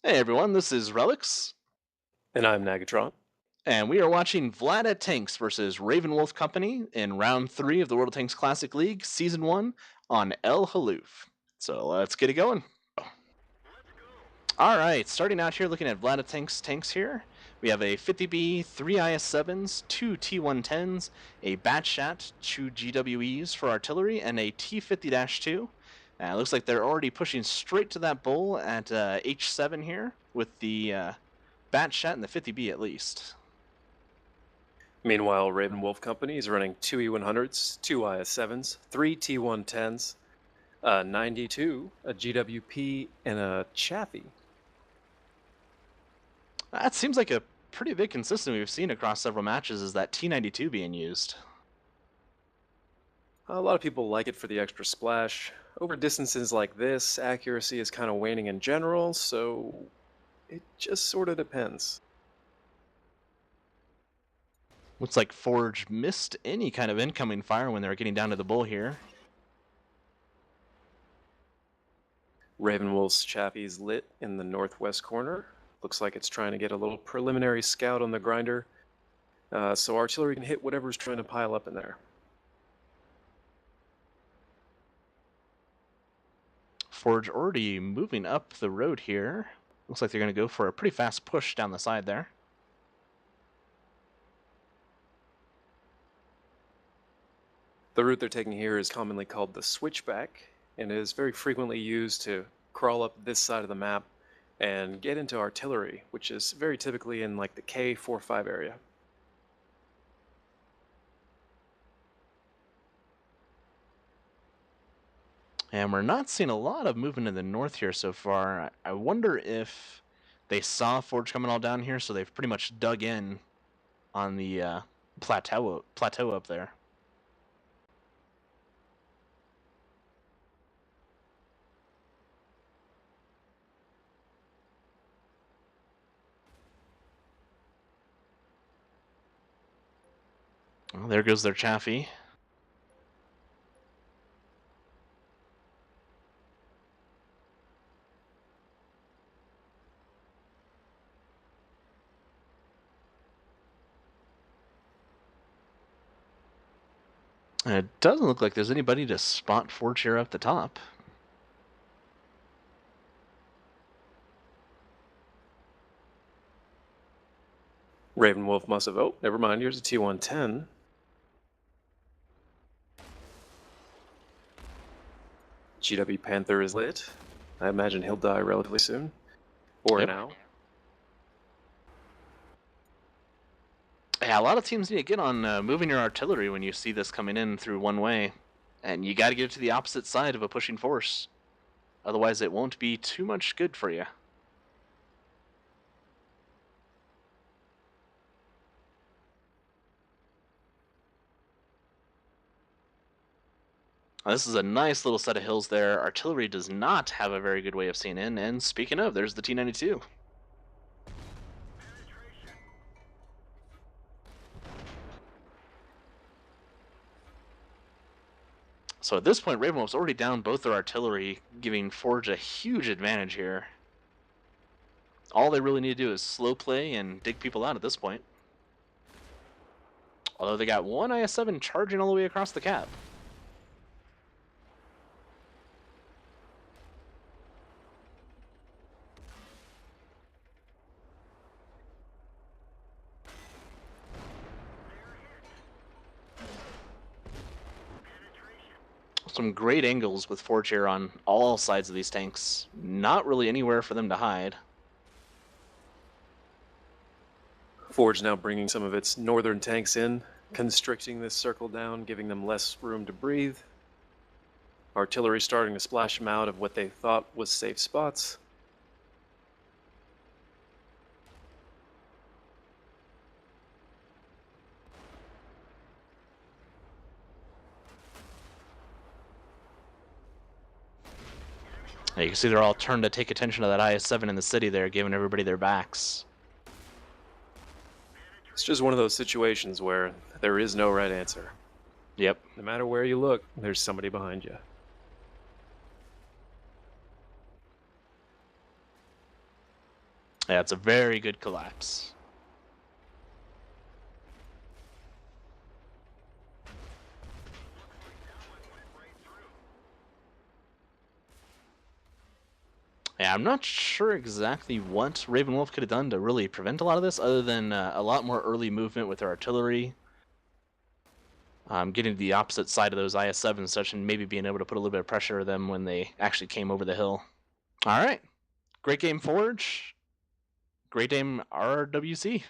Hey everyone, this is Relics, And I'm Nagatron. and we are watching Vlad at Tanks versus Ravenwulfe Company in round 3 of the World of Tanks Classic League, Season 1 on El Hallouf. So let's get it going. Alright, starting out here looking at Vlad at Tanks here. We have a 50B, 3 IS-7s, 2 T-110s, a Batshat, 2 GWEs for artillery, and a T-50-2. It looks like they're already pushing straight to that bull at H7 here with the Batshat and the 50B at least. Meanwhile, Ravenwulfe Company is running two E100s, two IS-7s, three T110s, a 92, a GWP, and a Chaffee. That seems like a pretty big consistency we've seen across several matches is that T92 being used. A lot of people like it for the extra splash. Over distances like this, accuracy is kind of waning in general, so it just sort of depends. Looks like Forge missed any kind of incoming fire when they were getting down to the bull here. Ravenwolf's Chaffee's lit in the northwest corner. Looks like it's trying to get a little preliminary scout on the grinder, so artillery can hit whatever's trying to pile up in there. Forge already moving up the road here. Looks like they're going to go for a pretty fast push down the side there. The route they're taking here is commonly called the switchback, and is very frequently used to crawl up this side of the map and get into artillery, which is very typically in like the K45 area. And we're not seeing a lot of movement in the north here so far. I wonder if they saw Forge coming all down here, so they've pretty much dug in on the plateau up there. Well, there goes their Chaffee. And it doesn't look like there's anybody to spot Forge here up the top. Ravenwolf must have, oh, never mind, here's a T110. GW Panther is lit. I imagine he'll die relatively soon. Or Yep. now. Yeah, a lot of teams need to get on moving your artillery when you see this coming in through one way. And you got to get it to the opposite side of a pushing force. Otherwise, it won't be too much good for you. This is a nice little set of hills there. Artillery does not have a very good way of seeing in. And speaking of, there's the T92. So at this point, Ravenwolf's already down both their artillery, giving Forge a huge advantage here. All they really need to do is slow play and dig people out at this point. Although they got one IS-7 charging all the way across the cap. Some great angles with Forge here on all sides of these tanks. Not really anywhere for them to hide. Forge now bringing some of its northern tanks in, constricting this circle down, giving them less room to breathe. Artillery starting to splash them out of what they thought was safe spots. You can see they're all turned to take attention to that IS-7 in the city there, giving everybody their backs. It's just one of those situations where there is no right answer. Yep. No matter where you look, there's somebody behind you. Yeah, it's a very good collapse. Yeah, I'm not sure exactly what Ravenwulfe could have done to really prevent a lot of this, other than a lot more early movement with their artillery. Getting to the opposite side of those IS-7s such, and maybe being able to put a little bit of pressure on them when they actually came over the hill. All right. Great game, Forge. Great game, RWC.